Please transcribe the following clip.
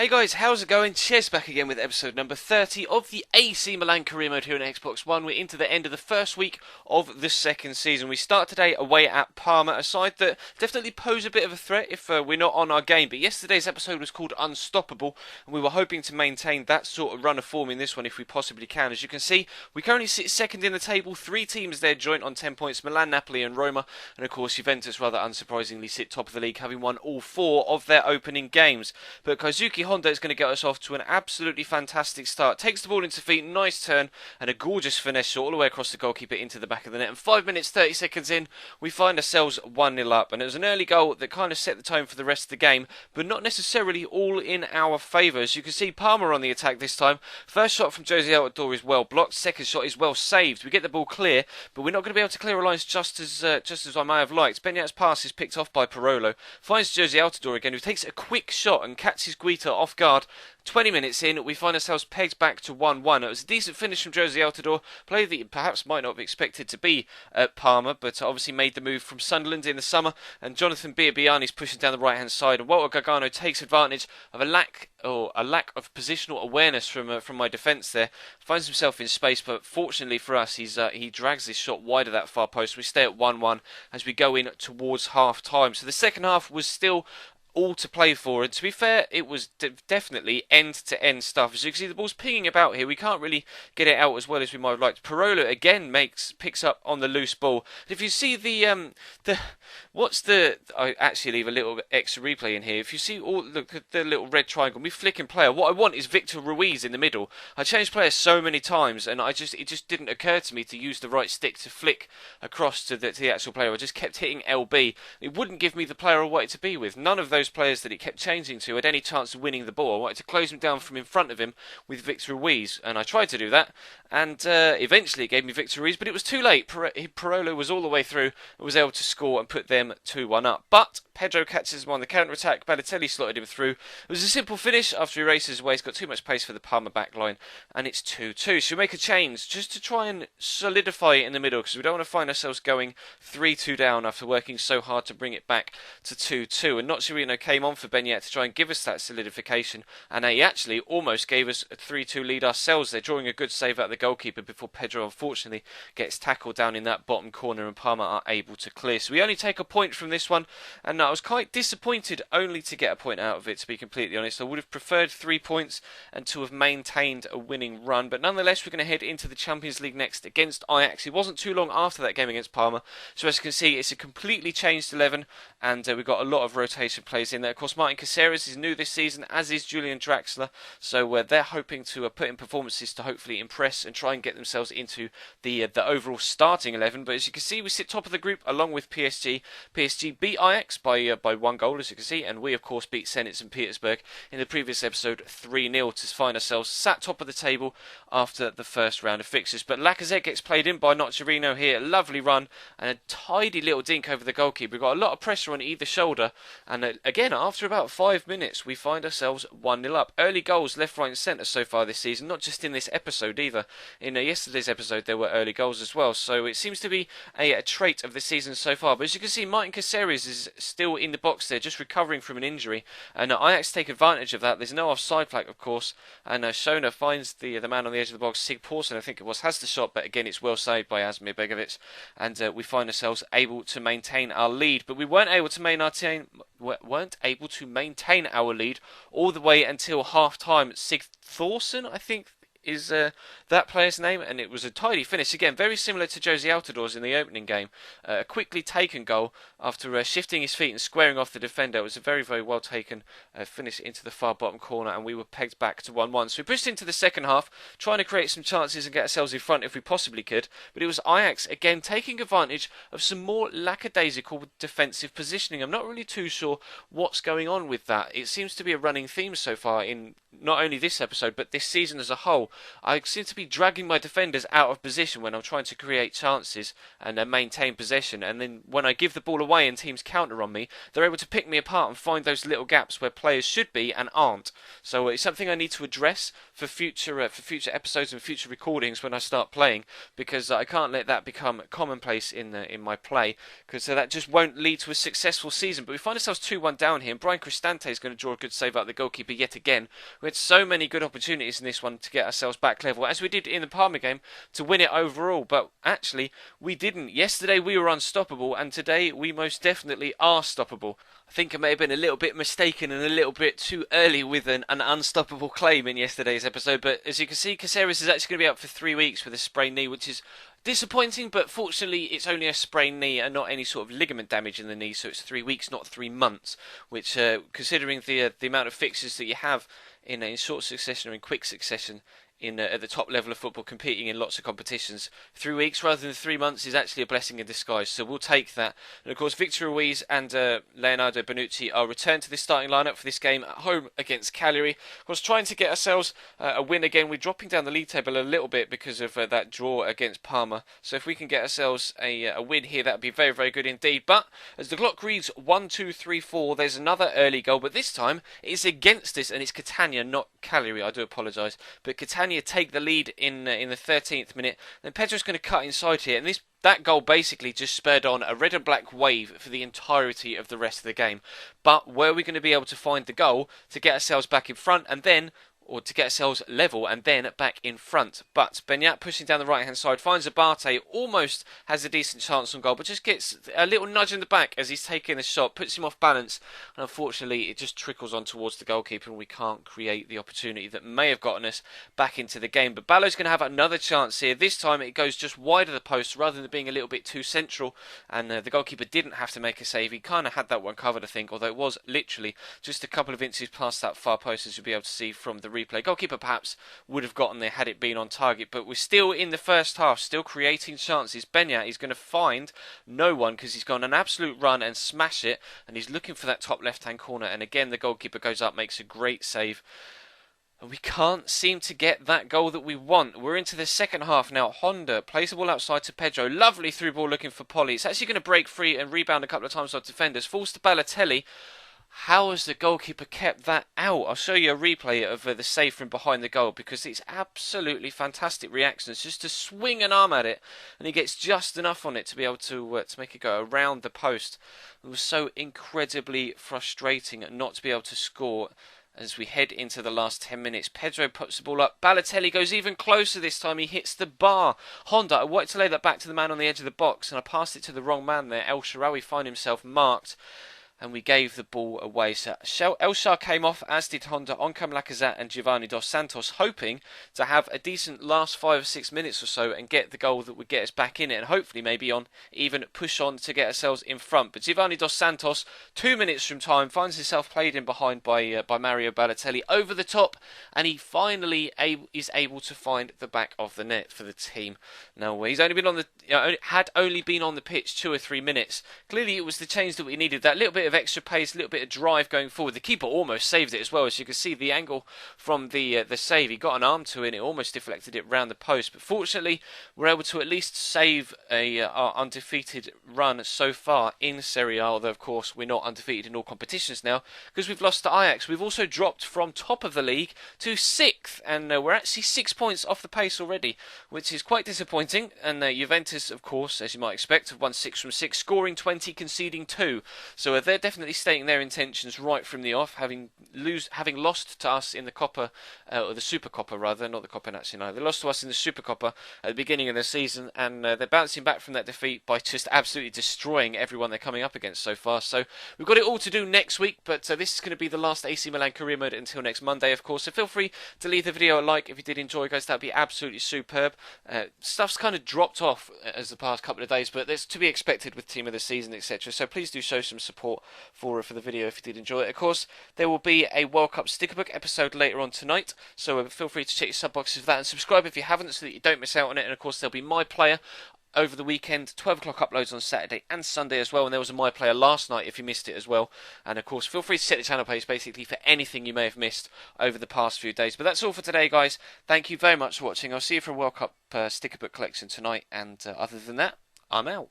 Hey guys, how's it going? Cheers, back again with episode number 30 of the AC Milan career mode here on Xbox One. We're into the end of the first week of the second season. We start today away at Parma, a side that definitely pose a bit of a threat if we're not on our game. But yesterday's episode was called Unstoppable, and we were hoping to maintain that sort of run of form in this one if we possibly can. As you can see, we currently sit second in the table, 3 teams there joint on 10 points, Milan, Napoli and Roma. And of course, Juventus, rather unsurprisingly, sit top of the league, having won all 4 of their opening games. But Kozuki Honda is going to get us off to an absolutely fantastic start. Takes the ball into feet, nice turn, and a gorgeous finesse shot all the way across the goalkeeper into the back of the net. And 5 minutes, 30 seconds in, we find ourselves 1-0 up. And it was an early goal that kind of set the tone for the rest of the game, but not necessarily all in our favour. As you can see, Parma on the attack this time. First shot from Jose Altidore is well blocked. Second shot is well saved. We get the ball clear, but we're not going to be able to clear our lines just as I may have liked. Benyat's pass is picked off by Parolo. Finds Jose Altidore again, who takes a quick shot and catches Guita off guard. 20 minutes in, we find ourselves pegged back to 1-1. It was a decent finish from Jose Altidore, player that you perhaps might not have expected to be at Parma, but obviously made the move from Sunderland in the summer. And Jonathan Biabiani's pushing down the right-hand side, and Walter Gargano takes advantage of a lack of positional awareness from my defence there. Finds himself in space, but fortunately for us, he drags this shot wide of that far post. We stay at 1-1 as we go in towards half-time. So the second half was still all to play for, and to be fair, it was definitely end-to-end stuff. As you can see, the ball's pinging about here. We can't really get it out as well as we might have liked. Parolo again picks up on the loose ball. If you see I actually leave a little extra replay in here. If you see look at the little red triangle, we flicking player. What I want is Victor Ruiz in the middle. I changed players so many times, and it just didn't occur to me to use the right stick to flick across to the actual player. I just kept hitting LB. It wouldn't give me the player I wanted to be with. None of those players that he kept changing to had any chance of winning the ball. I wanted to close him down from in front of him with Victor Ruiz, and I tried to do that, and eventually it gave me Victor Ruiz, but it was too late. Parolo was all the way through and was able to score and put them 2-1 up. But Pedro catches him on the counter-attack. Balotelli slotted him through. It was a simple finish after he races away. He's got too much pace for the Parma back line, and it's 2-2. So we make a change just to try and solidify it in the middle, because we don't want to find ourselves going 3-2 down after working so hard to bring it back to 2-2. And Nocerino came on for Benyat to try and give us that solidification, and he actually almost gave us a 3-2 lead ourselves. They're drawing a good save out of the goalkeeper before Pedro unfortunately gets tackled down in that bottom corner, and Parma are able to clear. So we only take a point from this one, and I was quite disappointed only to get a point out of it, to be completely honest. I would have preferred 3 points and to have maintained a winning run, but nonetheless we're going to head into the Champions League next against Ajax. It wasn't too long after that game against Parma, so as you can see, it's a completely changed 11, and we've got a lot of rotation players in there. Of course, Martin Caceres is new this season, as is Julian Draxler, so they're hoping to put in performances to hopefully impress and try and get themselves into the overall starting 11. But as you can see, we sit top of the group along with PSG. PSG beat Ajax by 1 goal, as you can see, and we of course beat Zenit St. Petersburg in the previous episode 3-0 to find ourselves sat top of the table after the first round of fixtures. But Lacazette gets played in by Nocerino here. Lovely run and a tidy little dink over the goalkeeper. We've got a lot of pressure on either shoulder, and again, after about 5 minutes, we find ourselves 1-0 up. Early goals left, right and centre so far this season, not just in this episode either. In yesterday's episode, there were early goals as well, so it seems to be a trait of the season so far. But as you can see, Martin Caceres is still in the box there, just recovering from an injury, and Ajax take advantage of that. There's no offside flag, of course, and Shona finds the man on the edge of the box. Sig Poulsen, I think it was, has the shot, but again, it's well saved by Asmir Begovic, and we find ourselves able to maintain our lead. But we weren't able to maintain our lead all the way until half-time. Sig Thorson, I think, is that player's name, and it was a tidy finish. Again, very similar to Jose Altidore's in the opening game. A quickly taken goal after shifting his feet and squaring off the defender. It was a very, very well taken finish into the far bottom corner, and we were pegged back to 1-1. So we pushed into the second half, trying to create some chances and get ourselves in front if we possibly could. But it was Ajax, again, taking advantage of some more lackadaisical defensive positioning. I'm not really too sure what's going on with that. It seems to be a running theme so far in not only this episode, but this season as a whole. I seem to be dragging my defenders out of position when I'm trying to create chances and maintain possession, and then when I give the ball away and teams counter on me, they're able to pick me apart and find those little gaps where players should be and aren't. So it's something I need to address for future episodes and future recordings when I start playing, because I can't let that become commonplace in my play, because that just won't lead to a successful season. But we find ourselves 2-1 down here, and Brian Cristante is going to draw a good save out the goalkeeper yet again. We had so many good opportunities in this one to get ourselves back level, as we did in the Parma game, to win it overall, but actually we didn't. Yesterday we were unstoppable, and today we most definitely are stoppable. I think I may have been a little bit mistaken and a little bit too early with an unstoppable claim in yesterday's episode, but as you can see, Caceres is actually going to be out for 3 weeks with a sprained knee, which is disappointing, but fortunately it's only a sprained knee and not any sort of ligament damage in the knee, so it's 3 weeks, not 3 months, which, considering the amount of fixtures that you have in short succession or in quick succession, at the top level of football, competing in lots of competitions, 3 weeks rather than 3 months is actually a blessing in disguise, so we'll take that. And of course, Victor Ruiz and Leonardo Bonucci are returned to this starting lineup for this game at home against Cagliari. Of course, trying to get ourselves a win again. We're dropping down the league table a little bit because of that draw against Parma, so if we can get ourselves a win here, that would be very, very good indeed. But as the clock reads 1, 2, 3, 4, there's another early goal, but this time it's against us, and it's Catania, not Cagliari. I do apologise, but Catania take the lead in the 13th minute. Then Pedro's going to cut inside here, and that goal basically just spurred on a red and black wave for the entirety of the rest of the game. But were we going to be able to find the goal to get ourselves back in front or to get ourselves level and then back in front? But Benyat pushing down the right hand side finds Abate, almost has a decent chance on goal, but just gets a little nudge in the back as he's taking the shot, puts him off balance, and unfortunately it just trickles on towards the goalkeeper, and we can't create the opportunity that may have gotten us back into the game. But Ballo's going to have another chance here. This time it goes just wide of the post rather than being a little bit too central, and the goalkeeper didn't have to make a save. He kind of had that one covered, I think, although it was literally just a couple of inches past that far post, as you'll be able to see from the replay. Goalkeeper perhaps would have gotten there had it been on target, but we're still in the first half, still creating chances. Benyat is going to find no one because he's gone an absolute run and smash it, and he's looking for that top left hand corner, and again the goalkeeper goes up, makes a great save, and we can't seem to get that goal that we want. We're into the second half now. Honda plays the ball outside to Pedro, lovely through ball looking for Polly. It's actually going to break free and rebound a couple of times off defenders, falls to Balotelli. How has the goalkeeper kept that out? I'll show you a replay of the save from behind the goal, because it's absolutely fantastic reactions, just to swing an arm at it, and he gets just enough on it to be able to make it go around the post. It was so incredibly frustrating not to be able to score as we head into the last 10 minutes. Pedro puts the ball up. Balotelli goes even closer this time. He hits the bar. Honda, I wanted to lay that back to the man on the edge of the box, and I passed it to the wrong man there. El Shaarawy find himself marked, and we gave the ball away. So El Shah came off, as did Honda, Oncam Lacazette and Giovanni Dos Santos, hoping to have a decent last 5 or 6 minutes or so and get the goal that would get us back in it, and hopefully maybe even push on to get ourselves in front. But Giovanni Dos Santos, 2 minutes from time, finds himself played in behind by Mario Balotelli over the top, and he finally is able to find the back of the net for the team. Now, he's only been had only been on the pitch 2 or 3 minutes. Clearly it was the change that we needed, that little bit of extra pace, a little bit of drive going forward. The keeper almost saved it as well, as you can see the angle from the save. He got an arm to it and it almost deflected it round the post, but fortunately we're able to at least save our undefeated run so far in Serie A, although of course we're not undefeated in all competitions now because we've lost to Ajax. We've also dropped from top of the league to 6th, and we're actually 6 points off the pace already, which is quite disappointing. And Juventus, of course, as you might expect, have won 6 from 6, scoring 20, conceding 2, so they're definitely stating their intentions right from the off, having lost to us in the Coppa, or the Super Coppa rather, not the Coppa Nazionale. They lost to us in the Super Coppa at the beginning of the season, and they're bouncing back from that defeat by just absolutely destroying everyone they're coming up against so far. So we've got it all to do next week, but this is going to be the last AC Milan career mode until next Monday, of course. So feel free to leave the video a like if you did enjoy, guys. That'd be absolutely superb. Stuff's kind of dropped off as the past couple of days, but that's to be expected with team of the season, etc. So please do show some support for the video if you did enjoy it. Of course, there will be a World Cup Stickerbook episode later on tonight, so feel free to check your sub boxes for that and subscribe if you haven't so that you don't miss out on it. And of course, there'll be my player over the weekend. 12 o'clock uploads on Saturday and Sunday as well. And there was a My Player last night if you missed it as well. And of course, feel free to set the channel page basically for anything you may have missed over the past few days. But that's all for today, guys. Thank you very much for watching. I'll see you for a World Cup sticker book collection tonight. And other than that, I'm out.